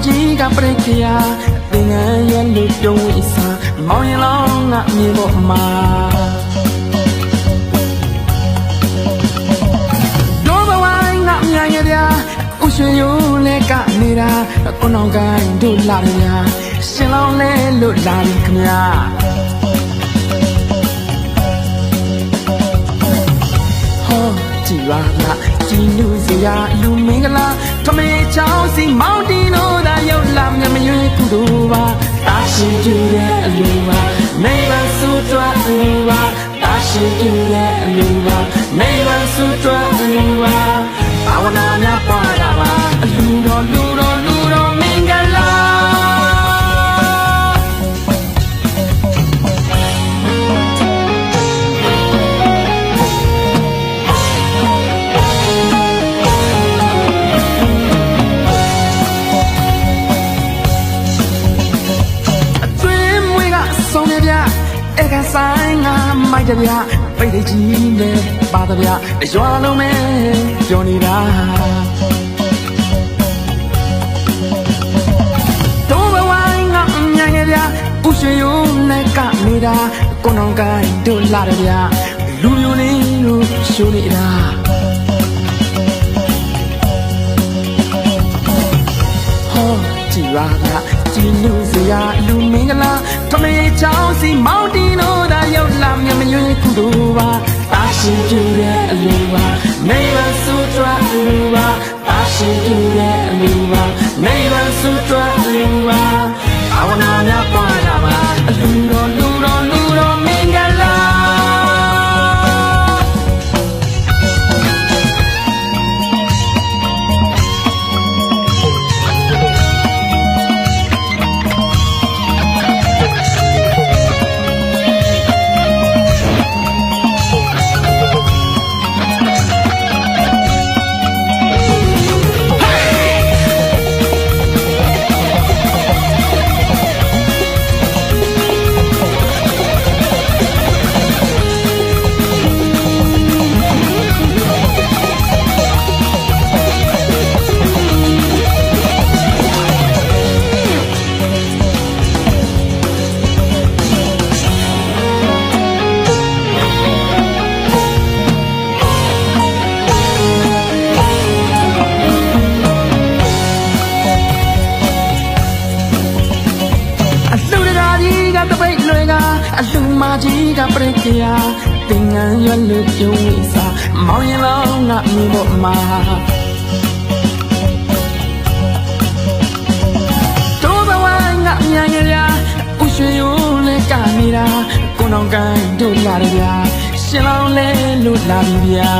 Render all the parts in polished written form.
ကြီးကပြိခရာသင်္ကန်းရွက်လို့ပြုံးဝိစာမောင်ရင်လောင်းငါမြေပေါ်မှာတို့ဘဝငါမြန်ရဗျာဥရွှေရိုးလဲကနေ ကိုနောင်ကိုင်းတို့လာရညာရှင်လောင်းလဲလို့လာပြီခင်ဗျာဟောကြည်ပါလားကြည်နူးစရာလူမင်္ဂလာထမေချောင်းစီမောင်တီတို့သာရောက်လာမြမရွေးကုတို့ပါတာရှိကျူတဲ့အလူပါနေပါစုတွားအလူပါတာရှိကျူတဲ့အလူပါနေပါစုတွားအလူပါဘာဝနာများပွားတာပါအလူတော်လူတော်လူတော်မင်္ဂလာဆိုင်ငါမိုက်တဗျပိတ်တကြီးနဲ့ပါတဗျရွာလုံးမဲပြောနေတာတို့ဘဝငါမြန်ရဗျဥရွှေရိုးနဲ့ကနေတာကိုနောင်ကိုင်းတို့လာတယ်ဗျလူမျိုးလေးတို့ရှိုးနေတာဟောကြည်ပါလားကြည်နူးစရာလူမင်္ဂလာထမေချောင်းစီမောင်တီတို့သာရောက်လာမြမရွေးကုတို့ပါတာရှိကျူတဲ့အလူပါနေပါစုတွားအလူပါတာရှိကျူတဲ့အလူပါနေပါစုတွားအလူပါဘာဝနာများပွားတာပါအလူတော်လူတော်လူတော်မင်္ဂလာအလူမကြီးကပြိခရာသင်္ကန်းရွက်လို့ပြုံးဝိစာမောင်ရင်လောင်းငါမြေပေါ်မှာတို့ဘဝငါမြန်ရရာဥရွှေရိုးလဲနေတာကိုနောင်ကိုင်းတို့လာတယ်ဗျာရှင်လောင်းလဲလို့လာပြီဗျာ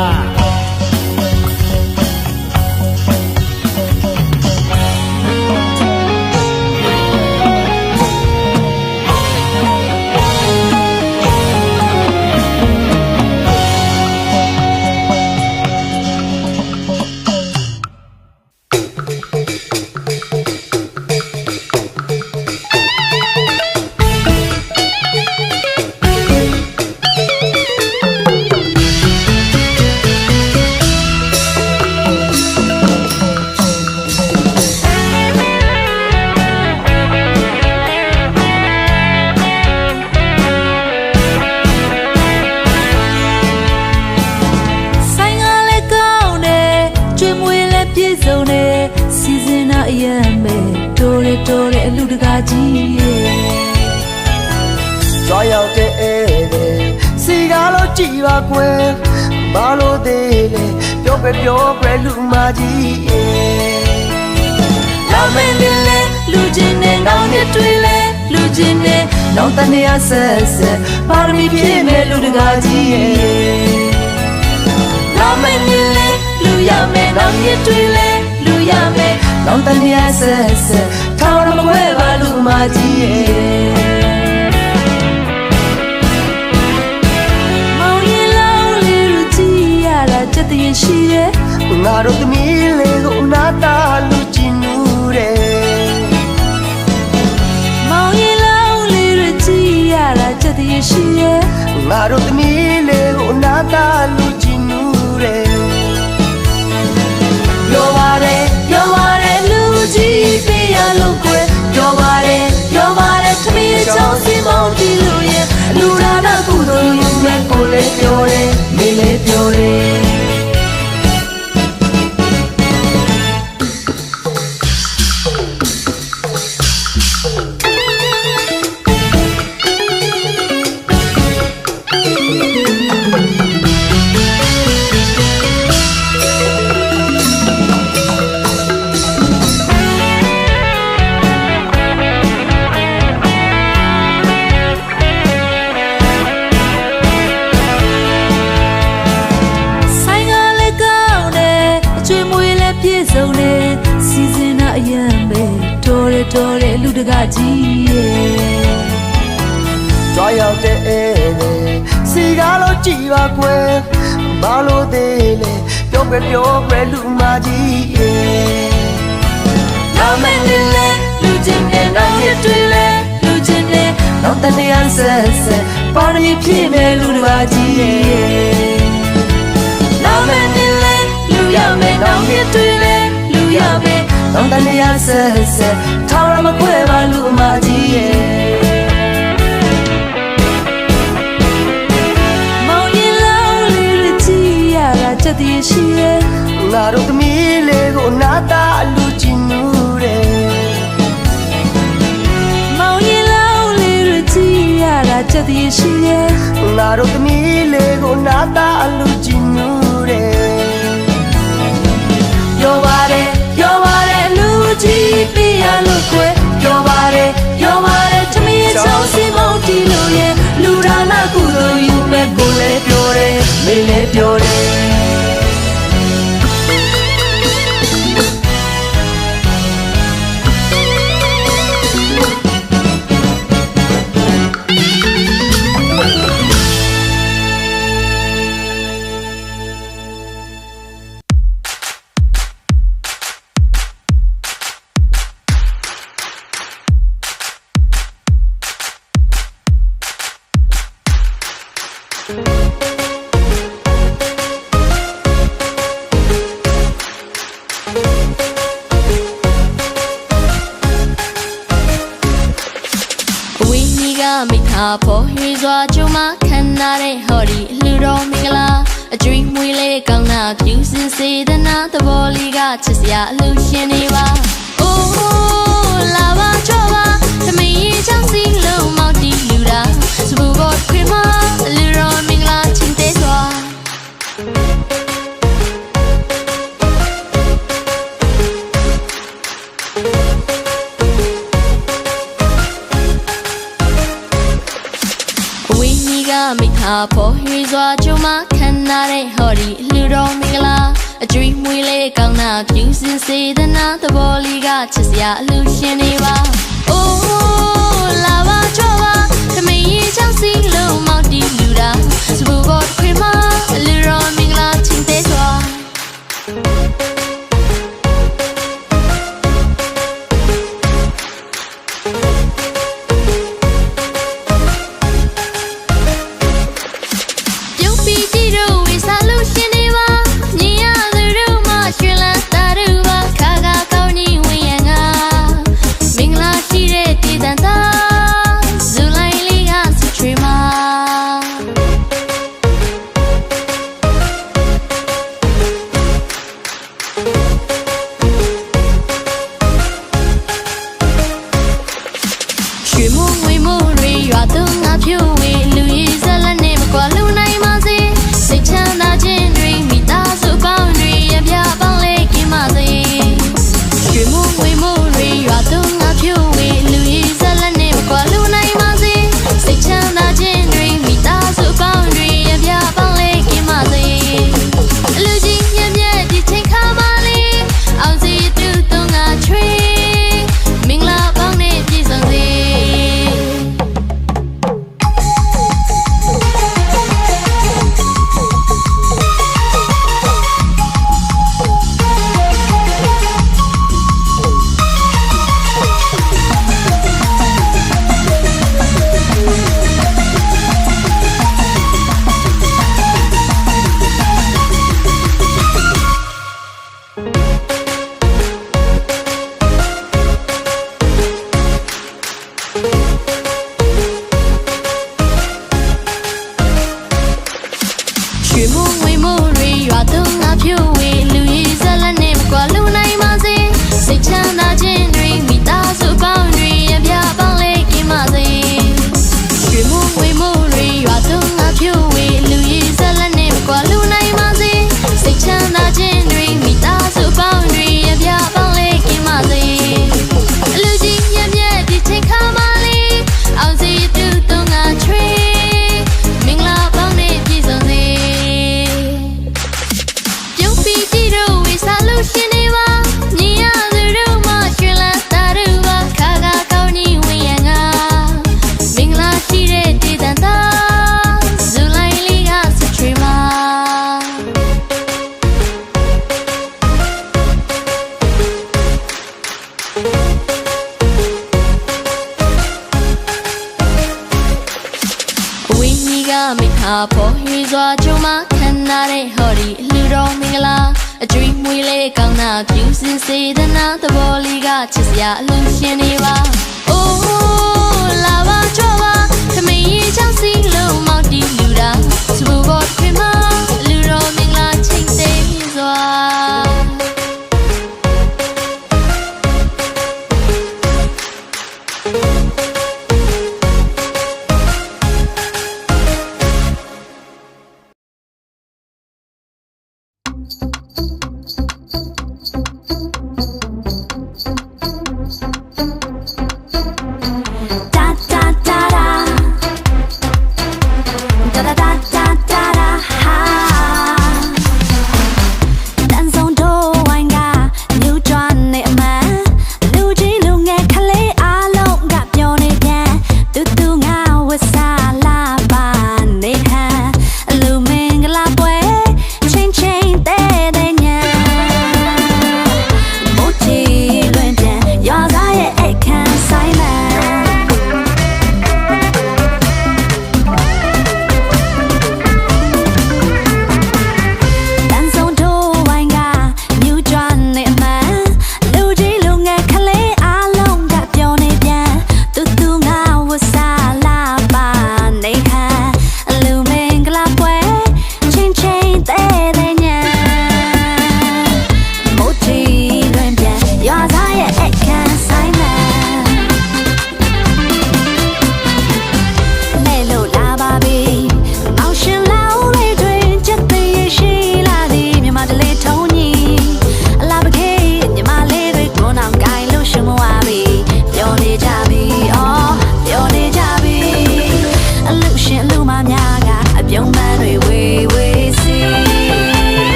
တော်တဲ့အလူတကာကြီးကြွားရောက်တဲ့ဧည့်သည်စီကားလို့ကြည်ပါကွယ်ဘာလို့သေးလဲပြောပဲလူမကြီးလာမင်းလေးလေလူချင်းနဲ့နောင်နဲ့တွေ့လဲလူချင်းနဲ့နောင်တနေရဆက်ပါရမီပြည့်မဲ့လူတကာကြီးလာမင်းလေးလေလူရမယ်နောင်နဲ့တွေ့လဲလူရမယ်နောင်တနေရဆက်ထောင်းမခွဲပါလူမကြီးမောင်ရင်လောင်းလေးလူကြီးရတာကြက်တည်းရှိတယ်ငါတို့သမီးလေးကိုနာတာလူကြည့်နူးတယ်မောင်ရင်လောင်းလေးလူကြီးရတာကြက်တည်းရှိတယ်ငါတို့သမီးလေးကိုနာတာလူကြည့်နူးတယ်ပြောပါရဲလူကြီးပြရ ပြောတဲ့လူတကားကြီးရဲ့ကြွားရောက်တဲ့ဧည့်စီကားလို့ကြည်ပါကွယ်ဘာလို့သေးလဲပြောပြလူမကြီးရဲ့နာမည်လေးလဲလူချင်းနဲ့နောက်ရတွေ့လဲလူချင်းနဲ့နောက်တနေ့အဆက်ပါရီဖြစ်မဲ့လူတကားကြီးရဲ့နာမည်လေးလဲလူရမယ်နောက်ရတွေ့လဲလူရမယ်နောက်တနေ့အဆက်ထောင်ရမခွဲပါလူမကြီးရဲ့ချက်တည်းရှိရဲ့ငါတို့သမီးလေးကိုနာတာအလူချင်နူတယ်မောင်ရင်လောင်းလေးရကြည့်ရတာချက်တည်းရှိရဲ့ငါတို့သမီးလေးကိုနာတာအလူချင်နူတယ်ပြောပါတယ်လူကြီးပြရလို့ခွဲပြောပါတယ်သမီးချောင်းစီမောင်တီလို့ရဲ့လူဒါနာကုသိုလ်ယူမဲ့ကိုလည်းပြောတယ်မင်းလည်းပြောတယ်မိသားဖို့ရွေစွာကြုံမခံနာတဲ့ဟော်ဒီလူတော်မင်္ဂလာအကျွေးမွေးလေးကောင်းနာပြူစင်စေတနာသဘောလေးကချစ်စရာအလူရှင်နေပါအိုးလာပါကြောပါသမီးချောင်းစီလုံးမောက်တီလူတာစပူဘောခွေမလူတော်မင်္ဂလာချင်းသေးစွာမိသားဖို့ရွေစွာကြုံမခံနာတဲ့ဟော်ဒီလူတော်မင်္ဂလာအကျွေးမွေးလေးကောင်းနာပြူစင်စေတနာသဘောလေးကချစ်စရာအလူရှင်နေပါအိုးလာပါကြောပါသမီးချောင်းစီလုံးမောက်တီလူတာစပူဘောခွေမလူတော်မင်္ဂလာချင်းသေးစွာဇူလိုင်လေးကစချွေမှာ မိခါပေါ်ရွေစွာကျုံမခံနာတဲ့ဟော်ဒီလူတော်မင်္ဂလာအကျွေးမွေးလေးကောင်းနာပြူစင်စေတနာသဘောလေးကချစ်စရာအလုံးရှင်နေပါအိုးလာပါကြွပါသမီးရေချောင်းစီလုံးမောက်တီလူတာစပူပေါ်ထွေမလူတော်မင်္ဂလာချိတ်သိမ်းစွာ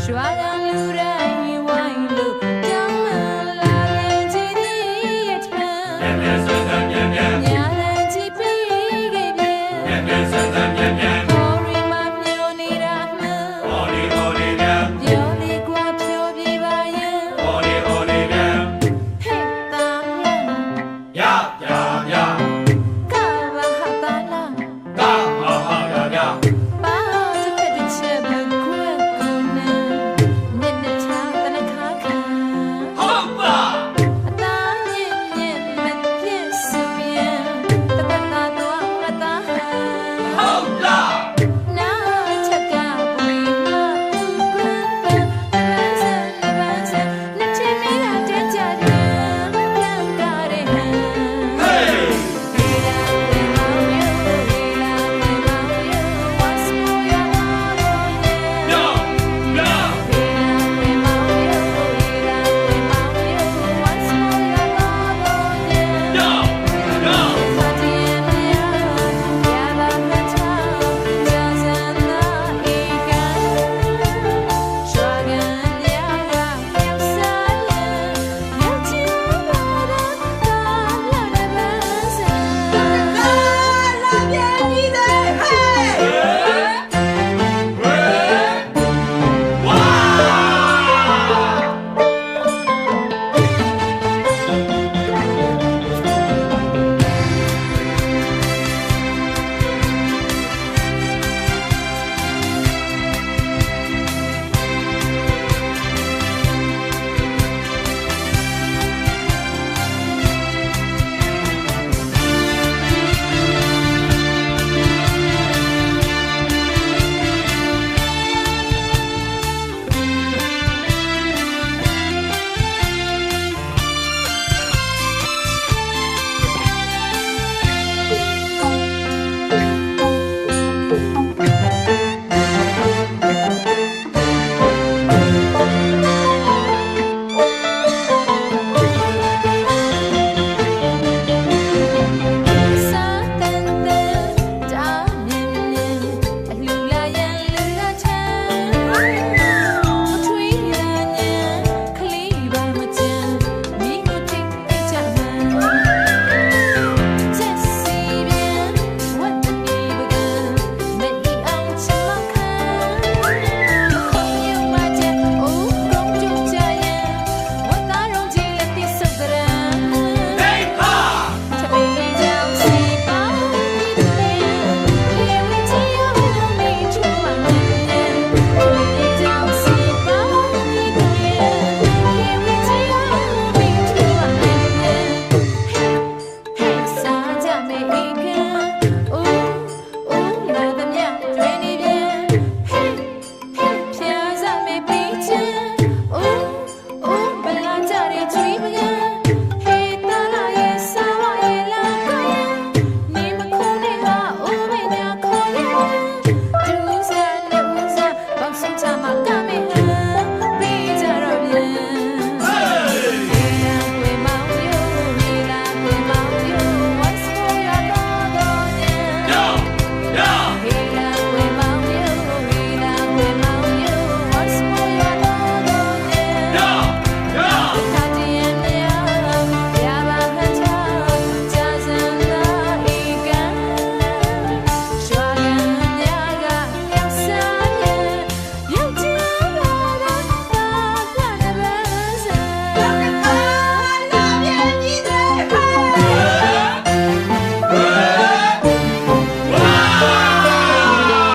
ရွာရ